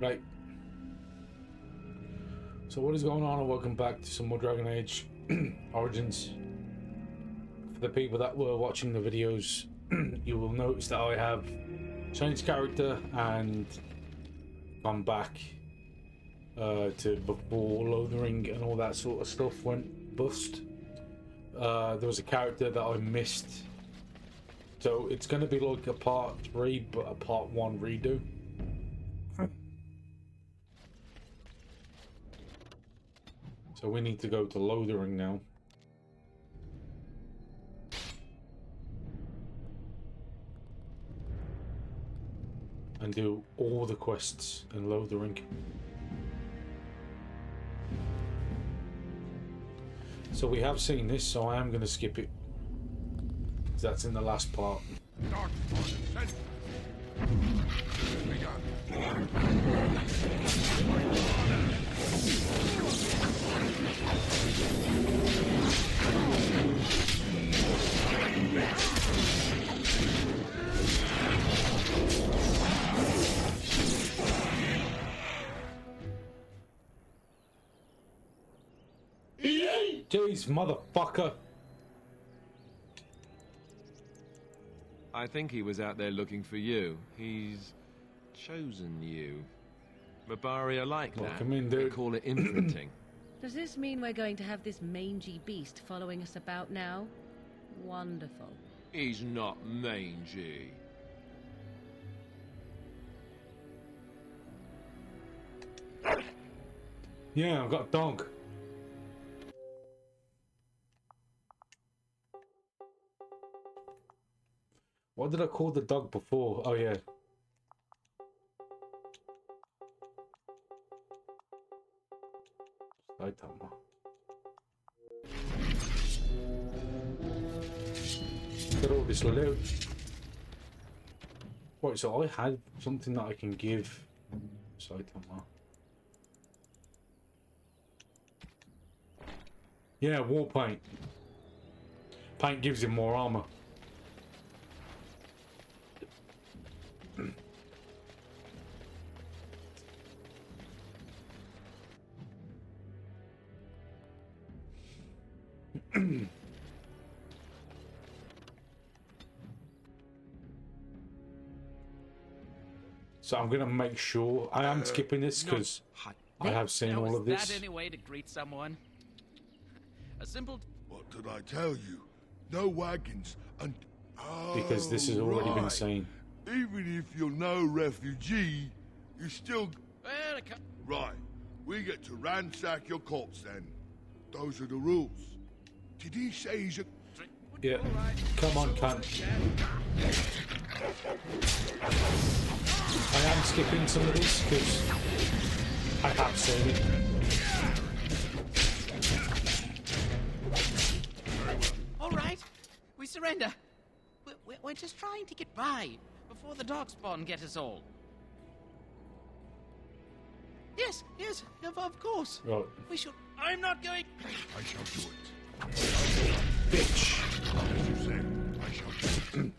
Right. So what is going on, and welcome back to some more Dragon Age Origins. For the people that were watching the videos, you will notice that I have changed character and gone back to before Lothering and all that sort of stuff went bust. There was a character that I missed, so it's going to be like a part 3 but a part 1 redo. So we need to go to Lothering now. And do all the quests in Lothering. So we have seen this, so I am going to skip it. Because that's in the last part. Jeez, motherfucker. I think he was out there looking for you. He's chosen you. Mabari are like that. Welcome in, They dude. call it imprinting. Does this mean we're going to have this mangy beast following us about now? Wonderful. He's not mangy. Yeah, I've got a dog. What did I call the dog before? Oh yeah. Saitama. Look at all this loot. Wait, so I had something that I can give Saitama. Yeah, war paint. Paint gives him more armor. So I'm gonna make sure I am skipping this because I have seen all of this. Is that any way to greet someone? A simple. What did I tell you? No wagons and... Oh, Because this has already been right. seen. Even if you're no refugee, you still... Well, Right. We get to ransack your corpse then. Those are the rules. Did he say he's a... Yeah. Come on, cunt. I am skipping some of this because I have seen it. all right. We surrender. We're just trying to get by before the darkspawn get us all. Yes, of course. Right. We should. I'm not going. I shall do it. Bitch. As you say, I shall do it.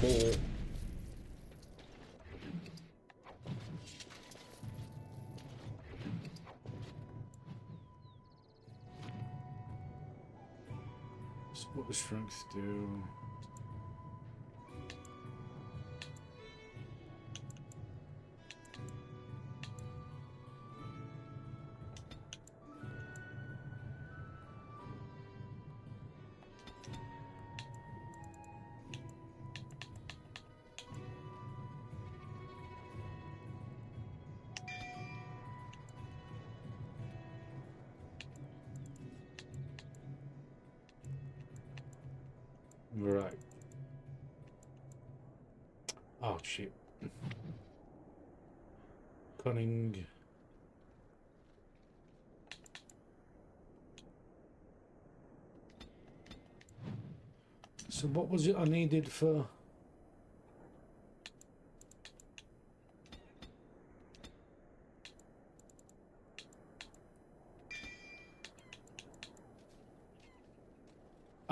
More. So what does strength do? Right. Oh shit. Cunning. So what was it I needed for?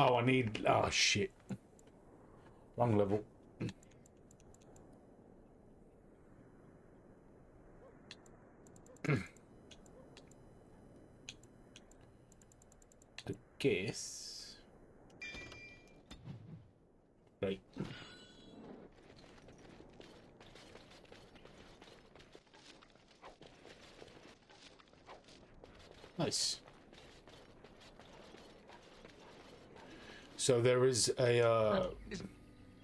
Oh, I need... Oh, shit. Wrong level. I guess... Right. Nice. So there is a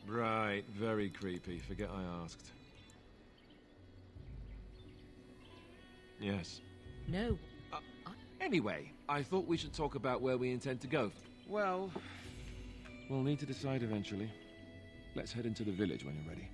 Right, very creepy. Forget I asked. Yes. No. Anyway, I thought we should talk about where we intend to go. Well, we'll need to decide eventually. Let's head into the village when you're ready.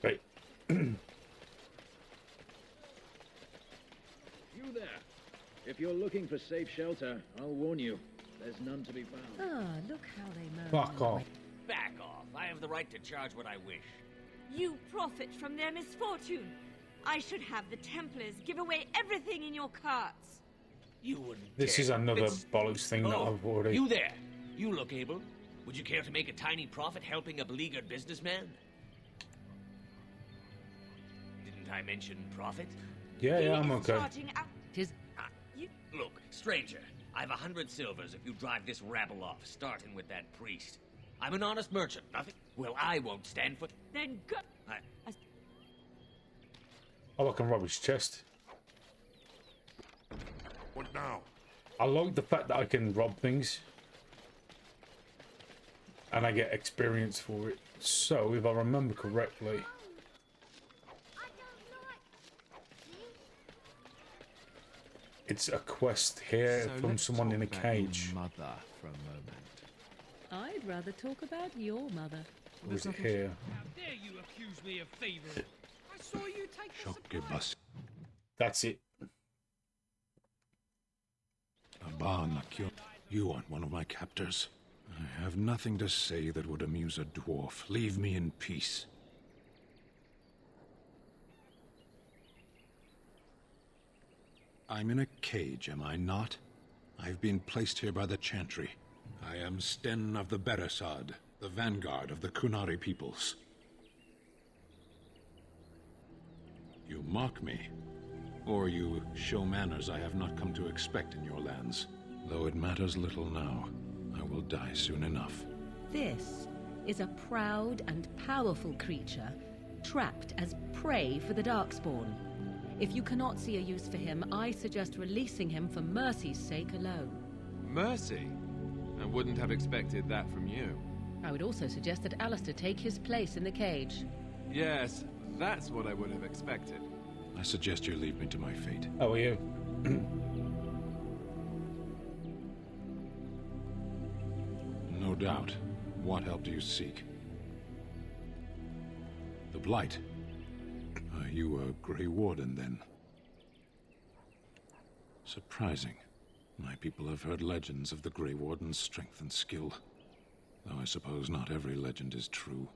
right. You there. If you're looking for safe shelter, I'll warn you. There's none to be found. Ah, look how they moan. Fuck off. Back off. I have the right to charge what I wish. You profit from their misfortune. I should have the Templars give away everything in your carts. You wouldn't This dare. is another It's- bollocks thing that Oh, I've already... You there. You look able. Would you care to make a tiny profit helping a beleaguered businessman? Didn't I mention profit? Yeah, He I'm is okay. starting out. Tis Look, stranger, I've 100 silvers if you drive this rabble off, starting with that priest. I'm an honest merchant, nothing. Well, I won't stand for... Then go. Oh, I can rob his chest. What now? I like the fact that I can rob things. And I get experience for it. So, if I remember correctly... It's a quest here So from let's someone talk in a about your cage. mother for a moment. I'd rather talk about your mother. Or is it here? How dare you accuse me of thievery? I saw you take the supplies. That's it. Nakyo, you aren't one of my captors. I have nothing to say that would amuse a dwarf. Leave me in peace. I'm in a cage, am I not? I've been placed here by the Chantry. I am Sten of the Beresad, the vanguard of the Kunari peoples. You mock me, or you show manners I have not come to expect in your lands. Though it matters little now, I will die soon enough. This is a proud and powerful creature, trapped as prey for the Darkspawn. If you cannot see a use for him, I suggest releasing him for mercy's sake alone. Mercy? I wouldn't have expected that from you. I would also suggest that Alistair take his place in the cage. Yes, that's what I would have expected. I suggest you leave me to my fate. How are you? No doubt. What help do you seek? The Blight. Are you a Grey Warden, then? Surprising. My people have heard legends of the Grey Warden's strength and skill. Though I suppose not every legend is true.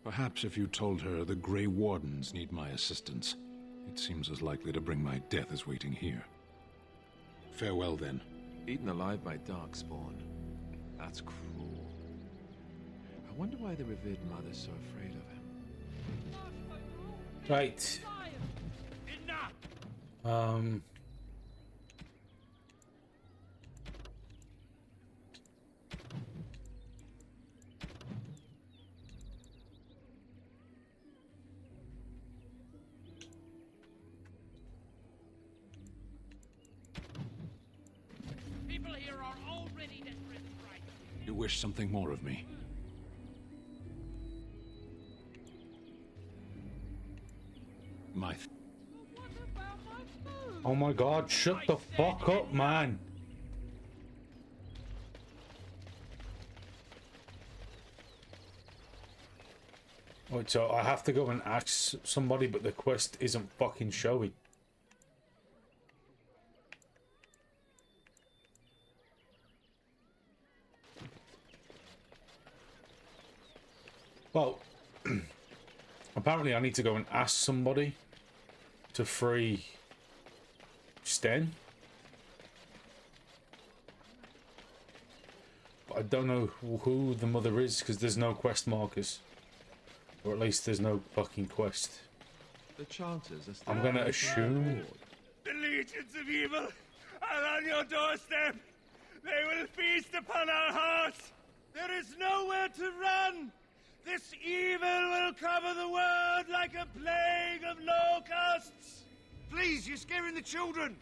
Perhaps if you told her the Grey Wardens need my assistance, it seems as likely to bring my death as waiting here. Farewell, then. Eaten alive by Darkspawn. That's cruel. wonder why the revered mother's so afraid of him. Right. People here are already desperate and frightened. You wish something more of me? My Oh my god, shut the fuck up, man. Wait, so I have to go and ask somebody, but the quest isn't fucking showing. Well, apparently I need to go and ask somebody to free Sten. But I don't know who the mother is because there's no quest markers. Or at least there's no fucking quest. The chances are still I'm gonna assume. The legions of evil are on your doorstep. They will feast upon our hearts. There is nowhere to run. This evil will cover the world like a plague of locusts. Please, you're scaring the children.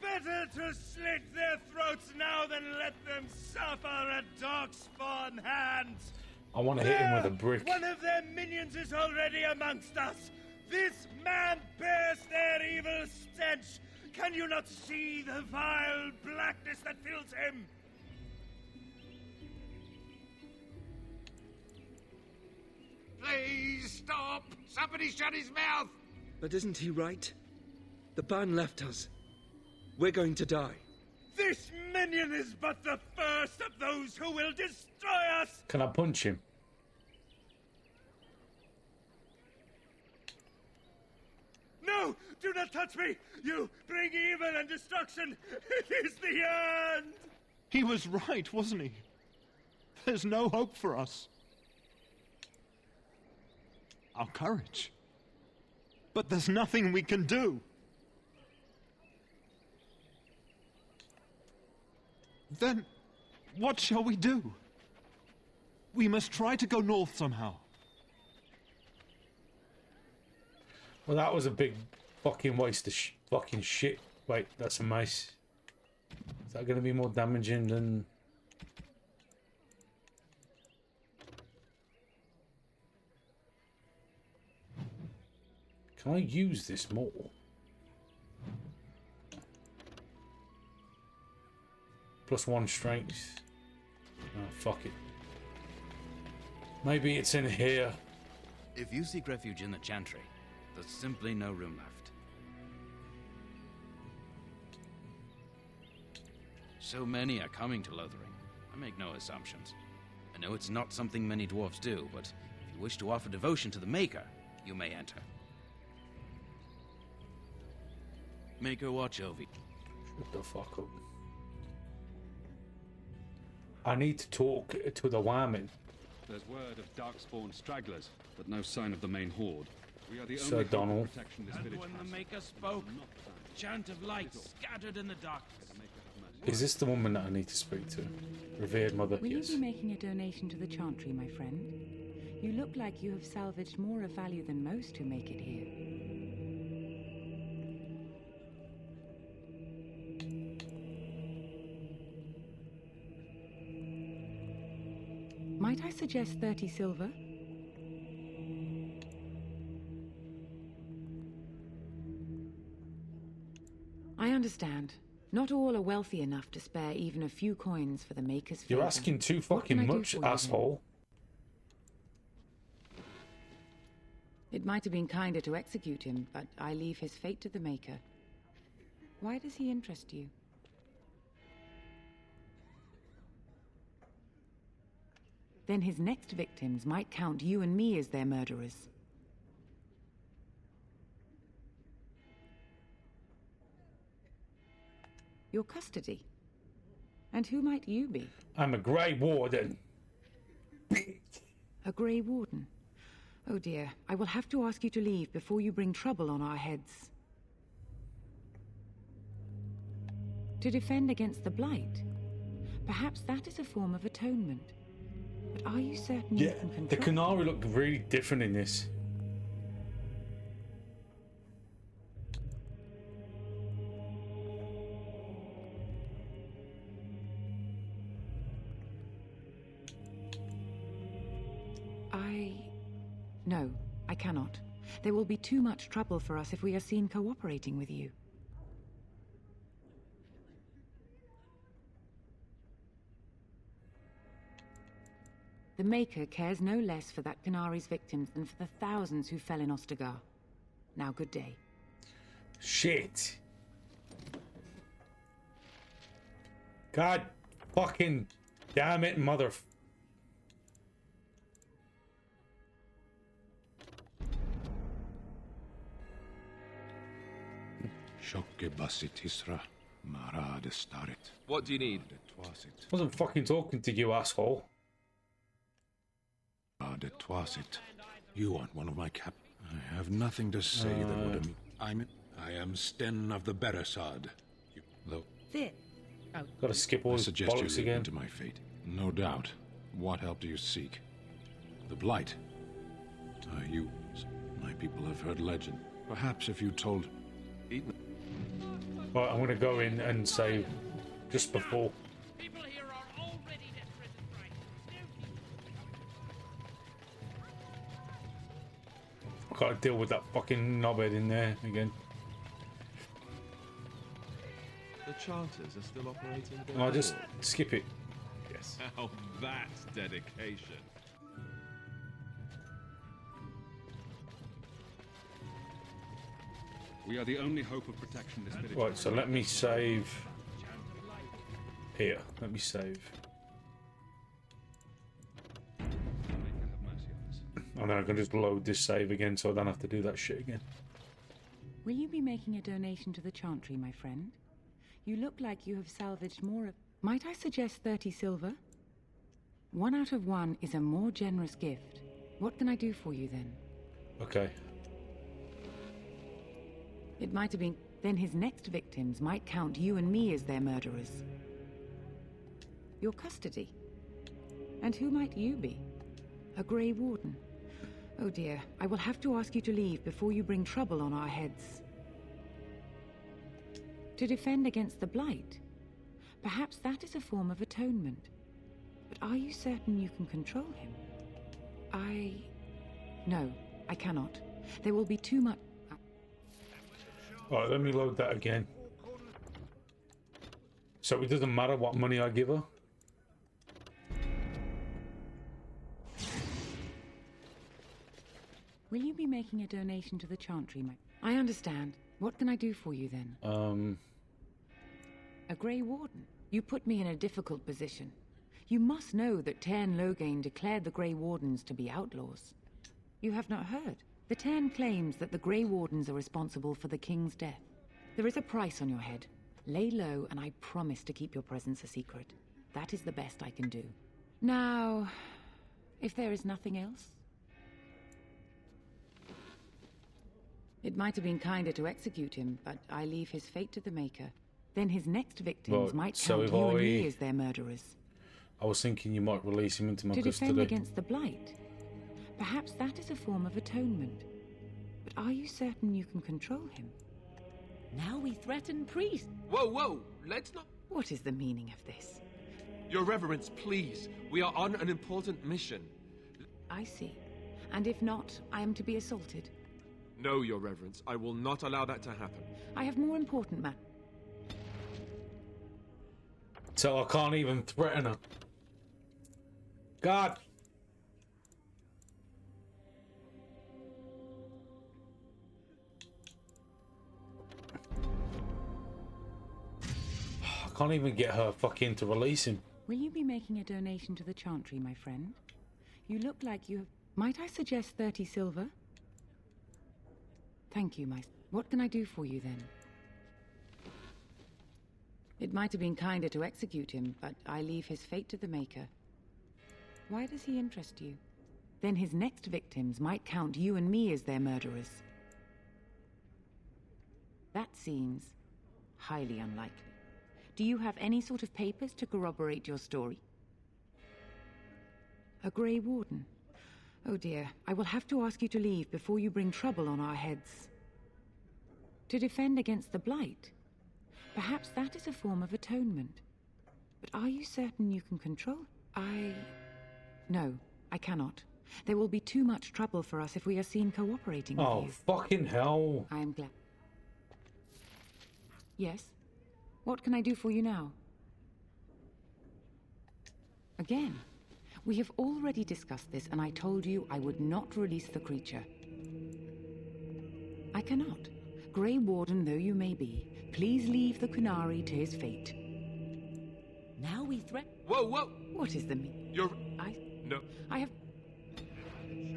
Better to slit their throats now than let them suffer at Darkspawn hands. I want to hit him with a brick. One of their minions is already amongst us. This man bears their evil stench. Can you not see the vile blackness that fills him? Please stop! Somebody shut his mouth! But isn't he right? The ban left us. We're going to die. This minion is but the first of those who will destroy us! Can I punch him? No! Do not touch me! You bring evil and destruction! It is the end! He was right, wasn't he? There's no hope for us. Our courage. But there's nothing we can do. Then, what shall we do? We must try to go north somehow. Well, that was a big fucking waste of fucking shit. Wait, that's a mace. Is that going to be more damaging than... Can I use this more? +1 strength. Oh, fuck it. Maybe it's in here. If you seek refuge in the Chantry, there's simply no room left. So many are coming to Lothering. I make no assumptions. I know it's not something many dwarves do, but if you wish to offer devotion to the Maker, you may enter. Maker watch over you. Shut the fuck up. I need to talk to the woman. There's word of Darkspawn stragglers, but no sign of the main horde. We are the Sir only hope of Donald. protection this And village when has. the Maker spoke, chant of light scattered in the darkness. Is this the woman that I need to speak to? Revered mother, Will yes. you be making a donation to the Chantry, my friend? You look like you have salvaged more of value than most who make it here. Might I suggest 30 silver? I understand. Not all are wealthy enough to spare even a few coins for the Maker's favor. You're asking too What can fucking I do much, for you then? asshole. It might have been kinder to execute him, but I leave his fate to the Maker. Why does he interest you? Then his next victims might count you and me as their murderers. Your custody. And who might you be? I'm a Grey Warden. A Grey Warden. Oh dear, I will have to ask you to leave before you bring trouble on our heads. To defend against the Blight? Perhaps that is a form of atonement. But are you certain you can control? The Qunari look really different in this. No, I cannot. There will be too much trouble for us if we are seen cooperating with you. The Maker cares no less for that Qunari's victims than for the thousands who fell in Ostagar. Now, good day. Shit. God fucking damn it, mother... What do you need? I wasn't fucking talking to you, asshole. You want one of my cap? I have nothing to say that would... I am Sten of the Beresod. Gotta skip all I his suggest you bollocks lead again. into my fate. No doubt. What help do you seek? The Blight. You... My people have heard legend. Perhaps if you told... Right, I'm gonna go in and save just before. I've got to deal with that fucking knobhead in there again. The Chanters are still operating. And I'll just skip it. Yes. Now that's dedication. We are the only hope of protection in this village. Right, so let me save here. Let me save. And then I can just load this save again so I don't have to do that shit again. Will you be making a donation to the Chantry, my friend? You look like you have salvaged more of... Might I suggest 30 silver? 1 out of 1 is a more generous gift. What can I do for you then? Okay. It might have been... Then his next victims might count you and me as their murderers. Your custody. And who might you be? A Grey Warden. Oh dear, I will have to ask you to leave before you bring trouble on our heads. To defend against the Blight? Perhaps that is a form of atonement. But are you certain you can control him? No, I cannot. There will be too much... Alright, let me load that again. So it doesn't matter what money I give her? Will you be making a donation to the Chantry, mate? I understand. What can I do for you then? A Grey Warden. You put me in a difficult position. You must know that Tairn Loghain declared the Grey Wardens to be outlaws. You have not heard. The Tairn claims that the Grey Wardens are responsible for the King's death. There is a price on your head. Lay low, and I promise to keep your presence a secret. That is the best I can do. Now, if there is nothing else... It might have been kinder to execute him, but I leave his fate to the Maker. Then his next victims might count you and me as their murderers. I was thinking you might release him into my custody. To defend against the Blight? Perhaps that is a form of atonement. But are you certain you can control him? Now we threaten priests. Whoa, whoa! Let's not... What is the meaning of this? Your Reverence, please. We are on an important mission. I see. And if not, I am to be assaulted. No, Your Reverence. I will not allow that to happen. I have more important matters. So I can't even threaten her. God. I can't even get her fucking to release him. Will you be making a donation to the Chantry, my friend? You look like you have... Might I suggest 30 silver? Thank you, What can I do for you, then? It might have been kinder to execute him, but I leave his fate to the Maker. Why does he interest you? then his next victims might count you and me as their murderers. That seems highly unlikely. Do you have any sort of papers to corroborate your story? A Grey Warden? Oh dear, I will have to ask you to leave before you bring trouble on our heads. To defend against the Blight? Perhaps that is a form of atonement. But are you certain you can control? No, I cannot. There will be too much trouble for us if we are seen cooperating with you. Oh, fucking hell. I am glad. Yes? What can I do for you now? Again, we have already discussed this, and I told you I would not release the creature. I cannot. Grey Warden though you may be, please leave the Qunari to his fate. Now we threat. Whoa, whoa! What is the You're... No. I have...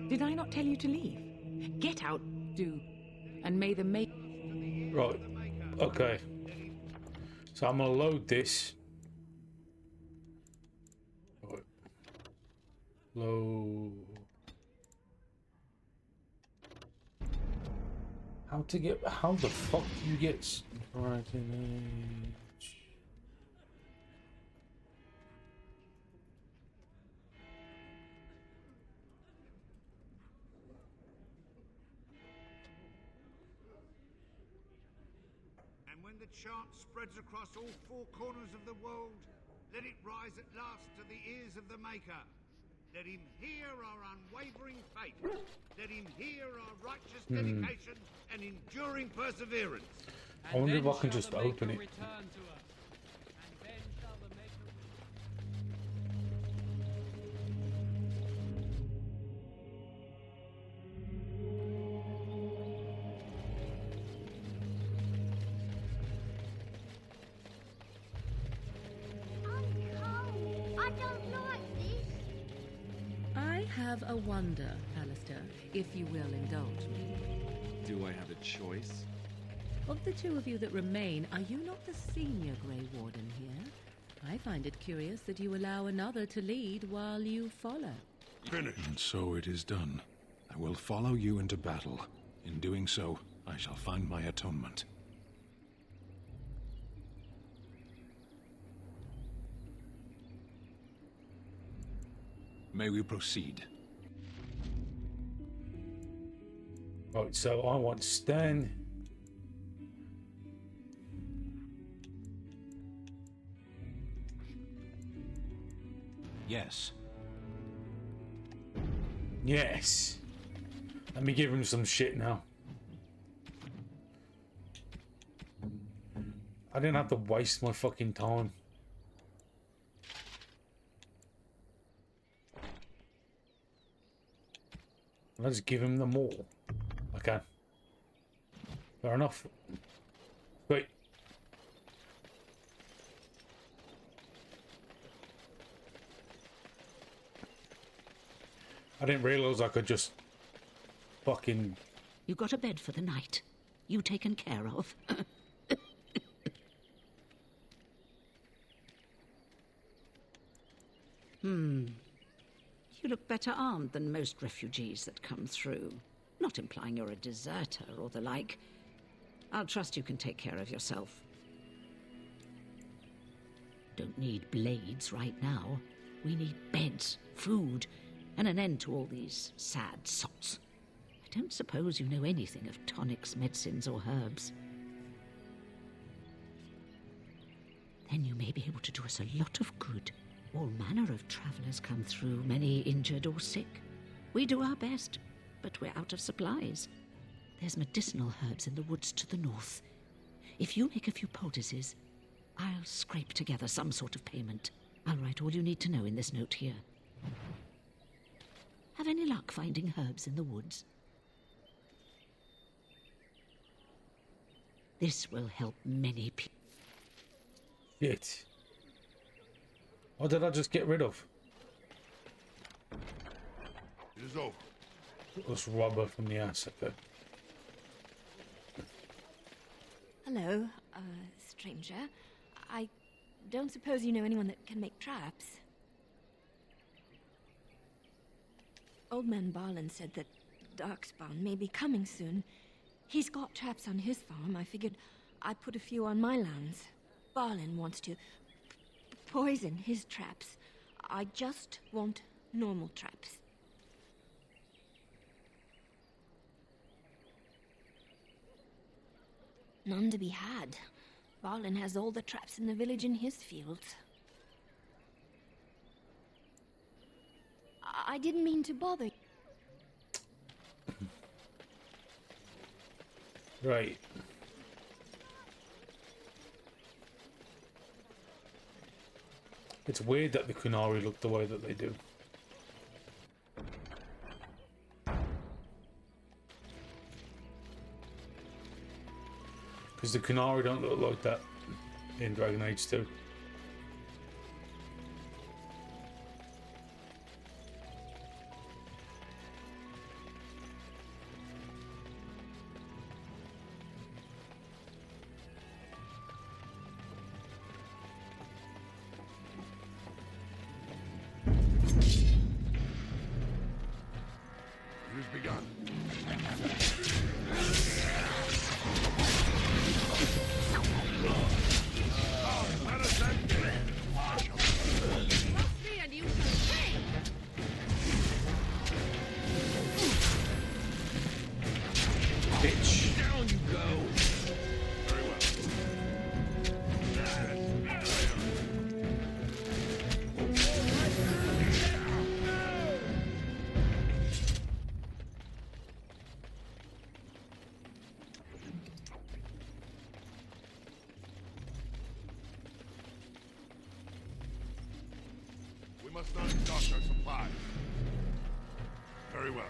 Did I not tell you to leave? Get out, do. And may the make... Right. Okay. So I'm gonna load this. Right. Load. How the fuck do you get right in age? And when the chant spreads across all four corners of the world, let it rise at last to the ears of the Maker. Let him hear our unwavering faith. Let him hear our righteous dedication and enduring perseverance. I wonder if I can just open it. I don't like this. I have a wonder, Alistair, if you will indulge me. Do I have a choice? Of the two of you that remain, are you not the senior Grey Warden here? I find it curious that you allow another to lead while you follow. And so it is done. I will follow you into battle. In doing so, I shall find my atonement. May we proceed? Right, so I want Sten. Yes. Yes. Let me give him some shit now. I didn't have to waste my fucking time. I'll just give him them all. Okay. Fair enough. Wait. I didn't realise I could just fucking... You got a bed for the night. You taken care of. You look better armed than most refugees that come through. Not implying you're a deserter or the like. I'll trust you can take care of yourself. Don't need blades right now. We need beds, food, and an end to all these sad sots. I don't suppose you know anything of tonics, medicines, or herbs. Then you may be able to do us a lot of good. All manner of travellers come through, many injured or sick. We do our best, but we're out of supplies. There's medicinal herbs in the woods to the north. If you make a few poultices, I'll scrape together some sort of payment. I'll write all you need to know in this note here. Have any luck finding herbs in the woods? This will help many people. Shit. What did I just get rid of? It is over. Let's rob her from the ass, okay. Hello, stranger. I don't suppose you know anyone that can make traps? Old Man Barlin said that Darkspawn may be coming soon. He's got traps on his farm. I figured I'd put a few on my lands. Barlin wants to poison his traps. I just want normal traps. None to be had. Barlin has all the traps in the village in his fields. I didn't mean to bother. Right. It's weird that the Qunari look the way that they do. Because the Qunari don't look like that in Dragon Age 2. It has begun. Bitch. Down you go. Very well. We must not exhaust our supplies. Very well.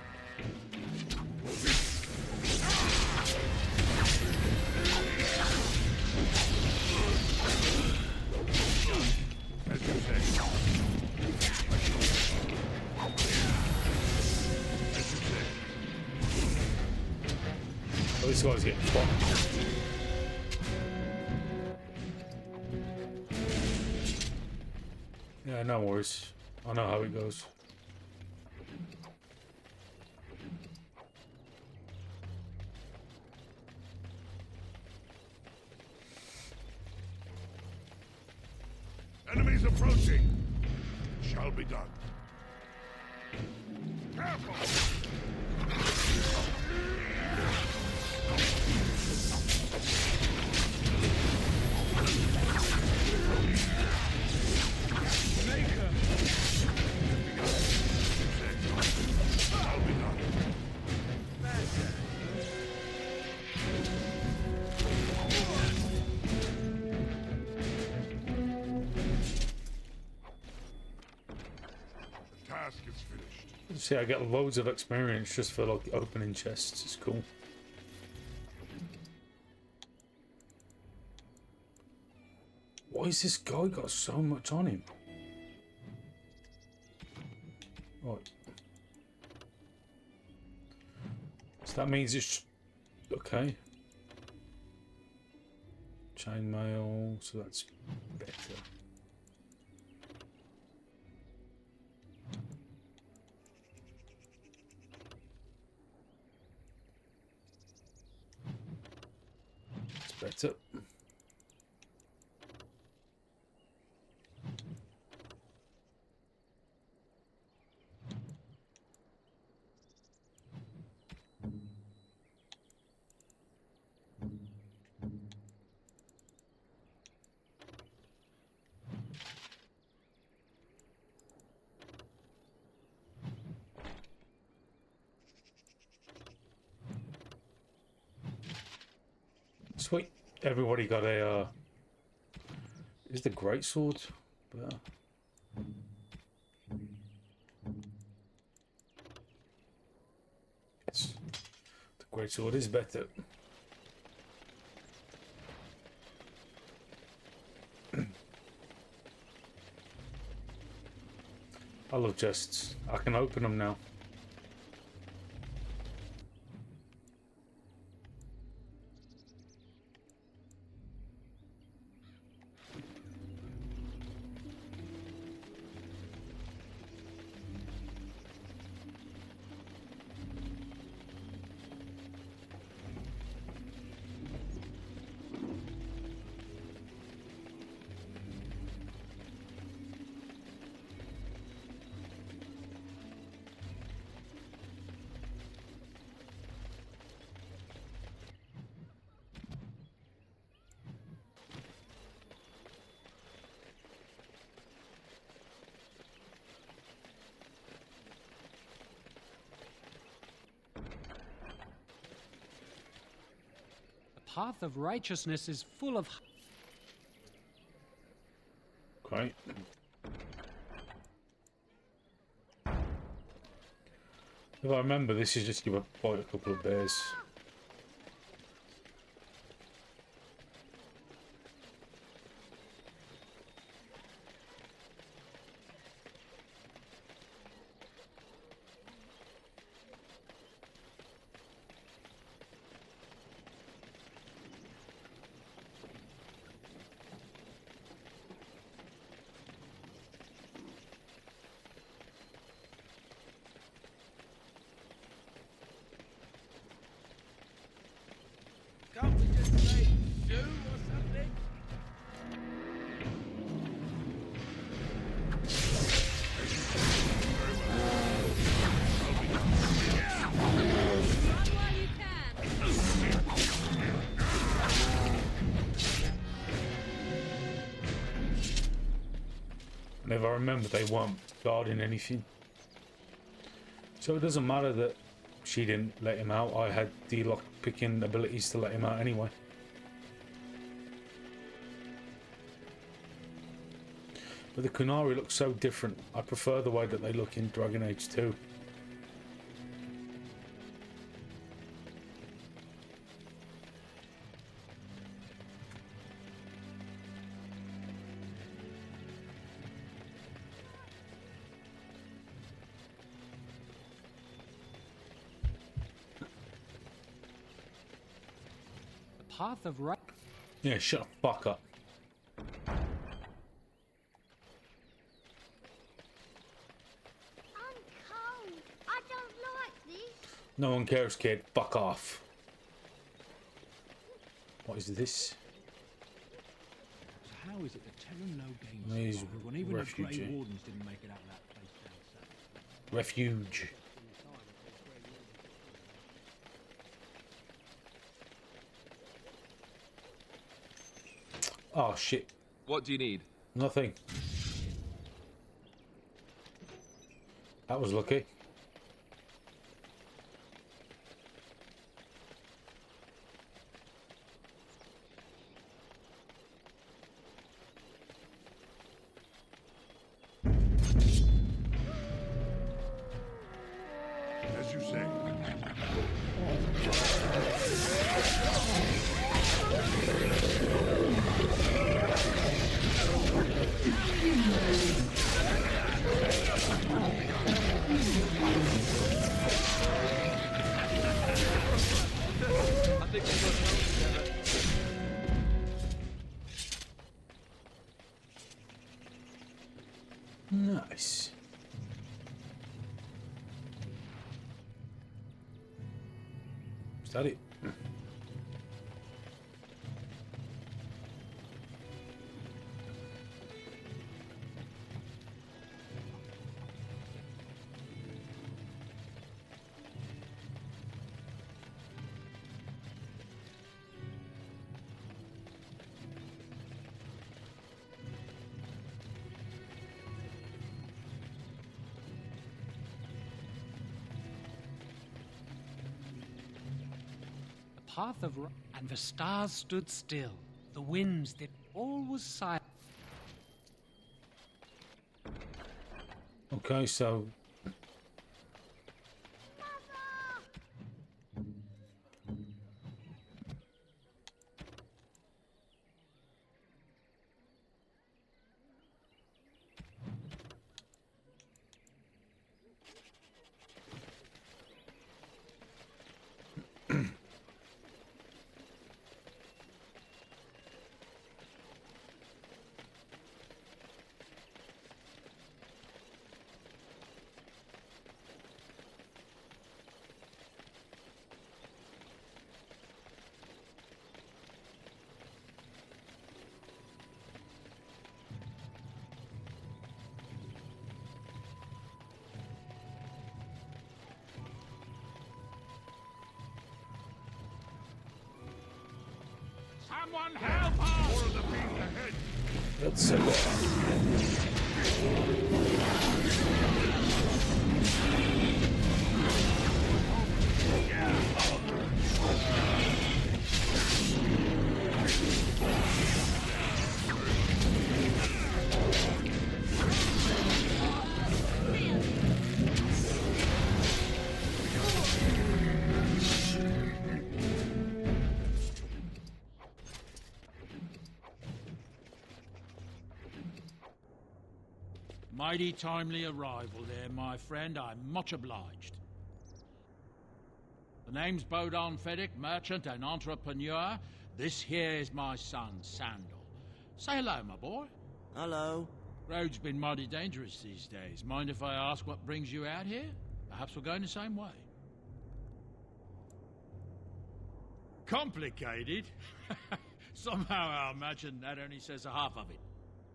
As you say. As you say. Oh, this guy's getting fucked. Yeah, no worries. I know how it goes. Enemies approaching. Shall be done. Careful! Maker! Shall be done. Task is finished. See, I get loads of experience just for like opening chests. It's cool. Why has this guy got so much on him? Right. So that means it's okay. Chainmail, so that's better. It's better. Sweet. Everybody got a is the greatsword better? Yes. The greatsword is better. I love chests. I can open them now. path of righteousness is full of... Great. If I remember, this is just to fight a couple of bears. Can't we just say do or something? And if I remember, they weren't guarding anything. So it doesn't matter that she didn't let him out. I had the lock-picking abilities to let him out anyway. But the Qunari look so different. I prefer the way that they look in Dragon Age 2. Path of right. Yeah, shut the fuck up. I'm cold. I don't like this. No one cares, kid. Fuck off. What is this? So how is it that Terran no gains He's survive when even the Grey refugee. Wardens didn't make it out of that place down south? Refuge. Oh shit. What do you need? Nothing. That was lucky. As you say. Nice. Is that it? Path of and the stars stood still. The winds did all was silent. Okay, so Someone help us! More of the beast ahead! let's set that. Mighty timely arrival there, my friend. I'm much obliged. The name's Bodon Fedek, merchant and entrepreneur. This here is my son, Sandal. Say hello, my boy. Hello. Road's been mighty dangerous these days. Mind if I ask what brings you out here? Perhaps we're going the same way. Complicated? Somehow I imagine that only says a half of it.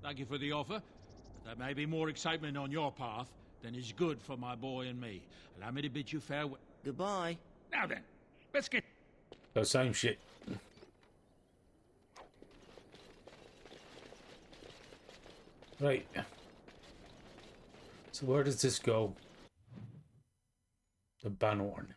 Thank you for the offer. There may be more excitement on your path than is good for my boy and me. Allow me to bid you farewell. Goodbye. Now then, let's get... The same shit. Right. So where does this go? The Banhorn.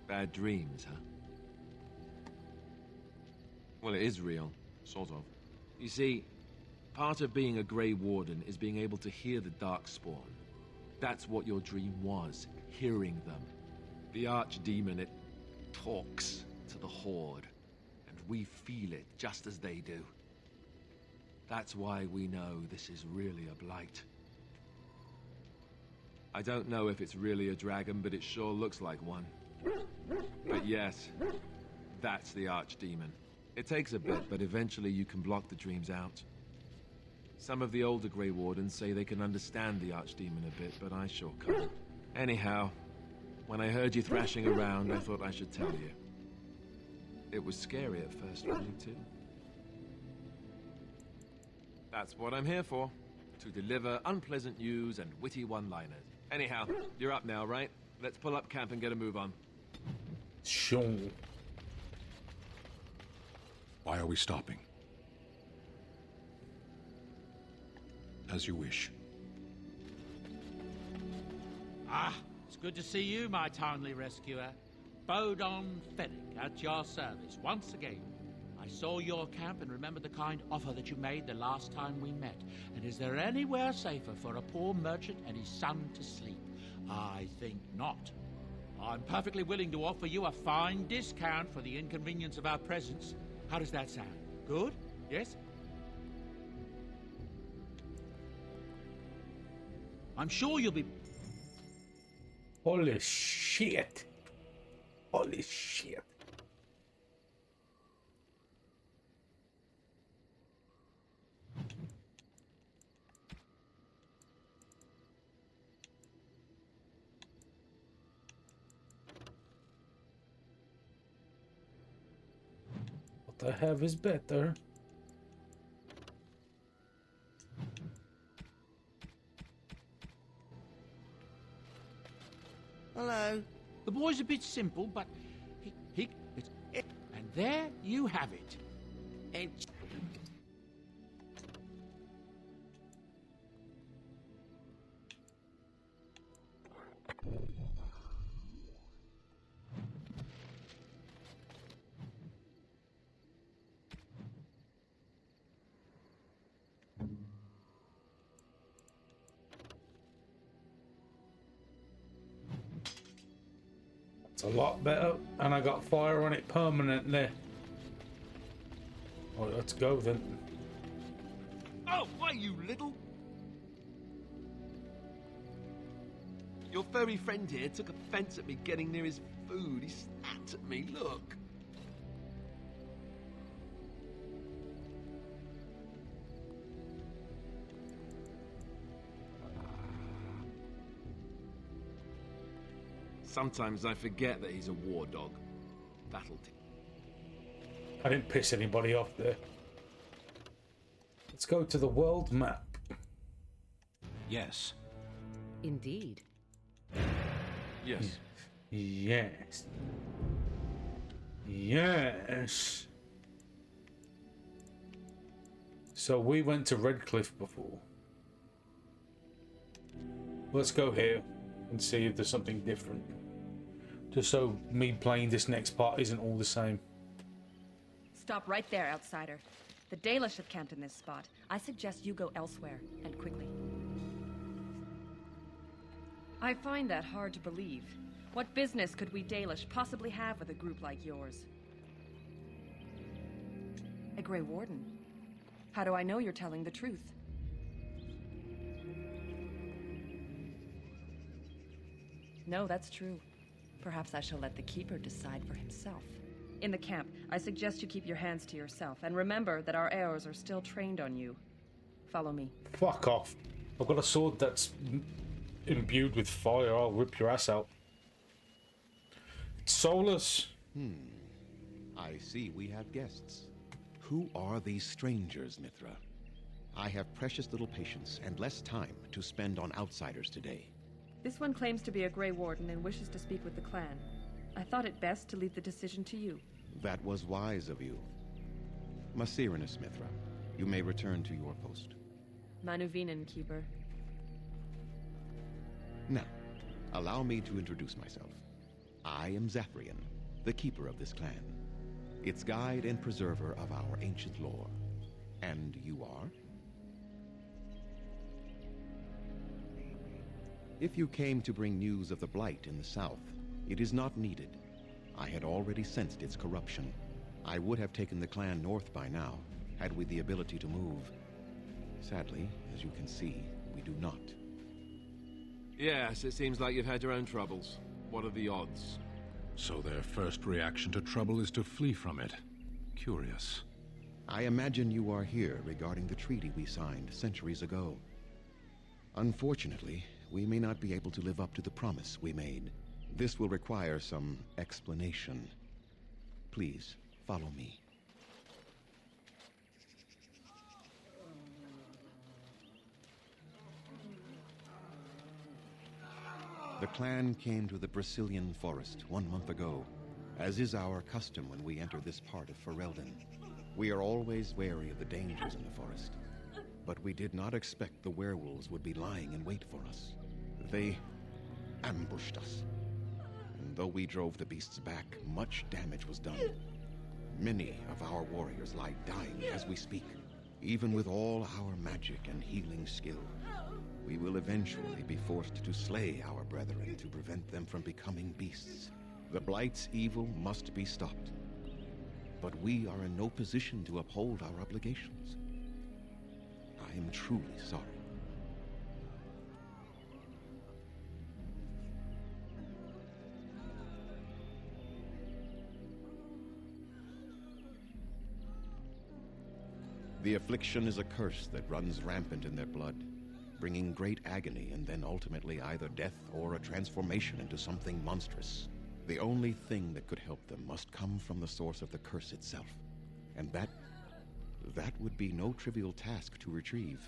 Bad dreams, huh? Well, it is real, sort of. You see, part of being a Grey Warden is being able to hear the Darkspawn. That's what your dream was, hearing them. The Archdemon, it talks to the Horde, and we feel it just as they do. That's why we know this is really a blight. I don't know if it's really a dragon, but it sure looks like one. But yes, that's the Archdemon. It takes a bit, but eventually you can block the dreams out. Some of the older Grey Wardens say they can understand the Archdemon a bit, but I sure can't. Anyhow, when I heard you thrashing around, I thought I should tell you. It was scary at first, really, too. That's what I'm here for. To deliver unpleasant news and witty one-liners. Anyhow, you're up now, right? Let's pull up camp and get a move on. Sure. Why are we stopping? As you wish. Ah, it's good to see you, my timely rescuer. Bodon Fedek, at your service once again. I saw your camp and remembered the kind offer that you made the last time we met. And is there anywhere safer for a poor merchant and his son to sleep? I think not. I'm perfectly willing to offer you a fine discount for the inconvenience of our presence. How does that sound? Good? Yes? I'm sure you'll be... Holy shit. Holy shit. What I have is better. Hello. The boy's a bit simple, but and there you have it. And it's a lot better, and I got fire on it permanently. Oh, let's go then. Oh, why, you little... Your furry friend here took offense at me getting near his food. He snapped at me, look. Sometimes I forget that he's a war dog. That'll do. I didn't piss anybody off there. Let's go to the world map. Yes. Indeed. Yes. Yes. Yes. So we went to Redcliffe before. Let's go here and see if there's something different. Just so me playing this next part isn't all the same. Stop right there, outsider. The Dalish have camped in this spot. I suggest you go elsewhere, and quickly. I find that hard to believe. What business could we Dalish possibly have with a group like yours? A Grey Warden. How do I know you're telling the truth? No, that's true. Perhaps I shall let the Keeper decide for himself. In the camp, I suggest you keep your hands to yourself, and remember that our arrows are still trained on you. Follow me. Fuck off. I've got a sword that's imbued with fire. I'll rip your ass out. It's soulless. I see we have guests. Who are these strangers, Mithra? I have precious little patience and less time to spend on outsiders today. This one claims to be a Grey Warden and wishes to speak with the clan. I thought it best to leave the decision to you. That was wise of you. Maserenus, Mithra, you may return to your post. Manuvinen, Keeper. Now, allow me to introduce myself. I am Zathrian, the keeper of this clan, its guide and preserver of our ancient lore. And you are? If you came to bring news of the Blight in the south, it is not needed. I had already sensed its corruption. I would have taken the clan north by now, had we the ability to move. Sadly, as you can see, we do not. Yes, it seems like you've had your own troubles. What are the odds? So their first reaction to trouble is to flee from it. Curious. I imagine you are here regarding the treaty we signed centuries ago. Unfortunately, we may not be able to live up to the promise we made. This will require some explanation. Please, follow me. The clan came to the Brecilian forest 1 month ago, as is our custom when we enter this part of Ferelden. We are always wary of the dangers in the forest, but we did not expect the werewolves would be lying in wait for us. They ambushed us. And though we drove the beasts back, much damage was done. Many of our warriors lie dying as we speak. Even with all our magic and healing skill, we will eventually be forced to slay our brethren to prevent them from becoming beasts. The Blight's evil must be stopped. But we are in no position to uphold our obligations. I am truly sorry. The affliction is a curse that runs rampant in their blood, bringing great agony and then ultimately either death or a transformation into something monstrous. The only thing that could help them must come from the source of the curse itself. And that would be no trivial task to retrieve.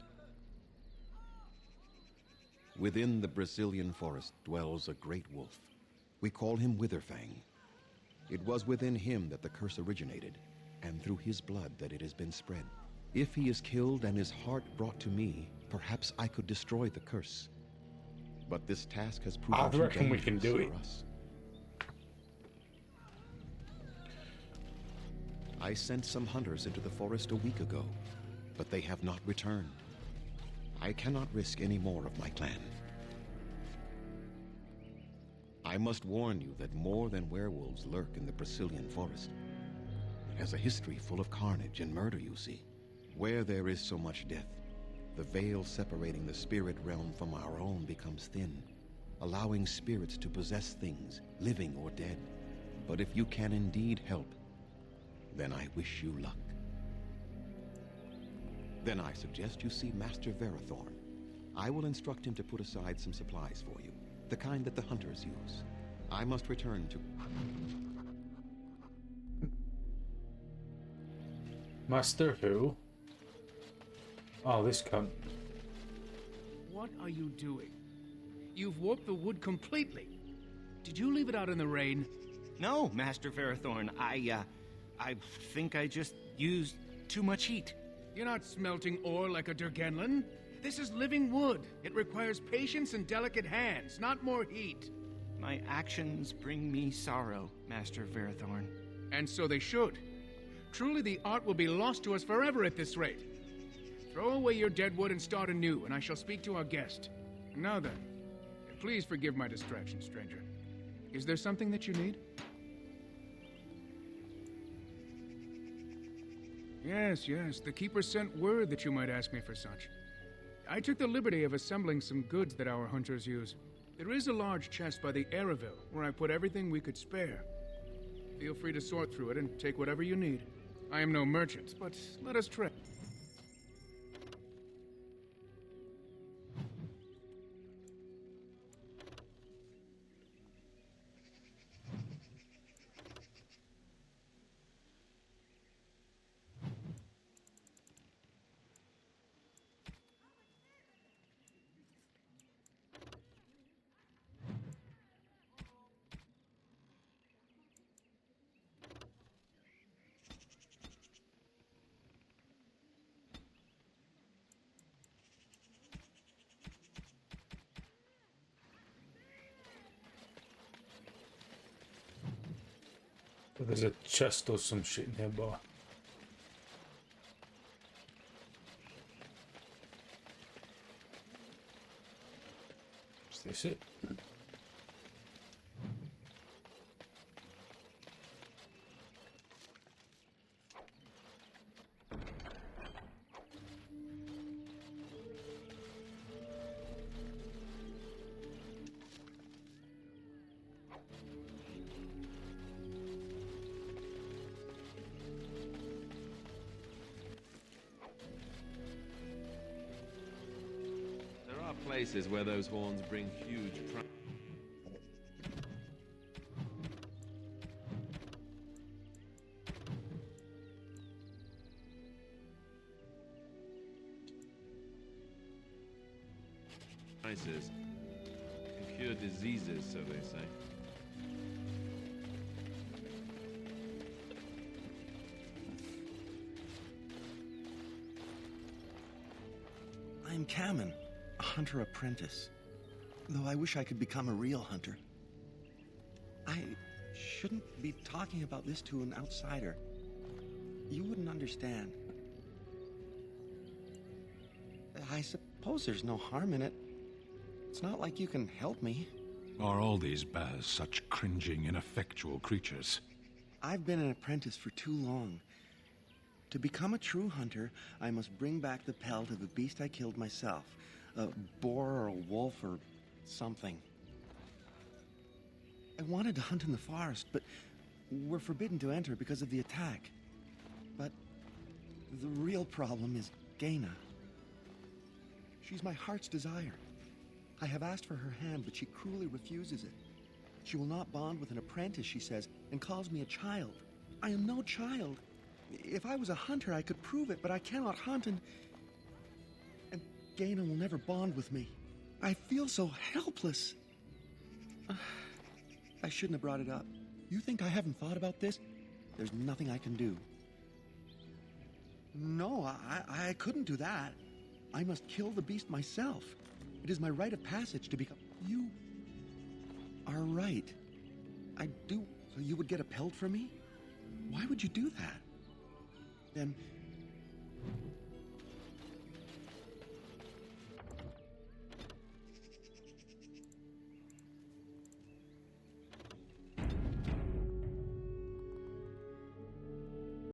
Within the Brecilian forest dwells a great wolf. We call him Witherfang. It was within him that the curse originated, and through his blood that it has been spread. If he is killed and his heart brought to me, perhaps I could destroy the curse. But this task has proven too dangerous we can do it. for us. I sent some hunters into the forest a week ago, but they have not returned. I cannot risk any more of my clan. I must warn you that more than werewolves lurk in the Brecilian forest. It has a history full of carnage and murder, you see. Where there is so much death, the veil separating the spirit realm from our own becomes thin, allowing spirits to possess things, living or dead. But if you can indeed help, then I wish you luck. Then I suggest you see Master Verathorn. I will instruct him to put aside some supplies for you, the kind that the hunters use. I must return to... Master who? Oh, this cunt. What are you doing? You've warped the wood completely. Did you leave it out in the rain? No, Master Verathorn. I think I just used too much heat. You're not smelting ore like a Durgenlan. This is living wood. It requires patience and delicate hands, not more heat. My actions bring me sorrow, Master Verathorn. And so they should. Truly, the art will be lost to us forever at this rate. Throw away your dead wood and start anew, and I shall speak to our guest. Now then, please forgive my distraction, stranger. Is there something that you need? Yes, the Keeper sent word that you might ask me for such. I took the liberty of assembling some goods that our hunters use. There is a large chest by the Araville, where I put everything we could spare. Feel free to sort through it and take whatever you need. I am no merchant, but let us trade. There's a chest or some shit nearby. Is this it? Places where those horns bring huge prices can cure diseases, so they say. I'm Kamen. Hunter apprentice. Though I wish I could become a real hunter. I shouldn't be talking about this to an outsider. You wouldn't understand. I suppose there's no harm in it. It's not like you can help me. Are all these Baz such cringing, ineffectual creatures? I've been an apprentice for too long. To become a true hunter, I must bring back the pelt of a beast I killed myself. A boar or a wolf or something. I wanted to hunt in the forest, but we're forbidden to enter because of the attack. But the real problem is Gaina. She's my heart's desire. I have asked for her hand, but she cruelly refuses it. She will not bond with an apprentice, she says, and calls me a child. I am no child. If I was a hunter, I could prove it, but I cannot hunt, and Gaina will never bond with me. I feel so helpless. I shouldn't have brought it up. You think I haven't thought about this? There's nothing I can do. No, I couldn't do that. I must kill the beast myself. It is my rite of passage to become... You are right. I do... So you would get a pelt from me? Why would you do that? Then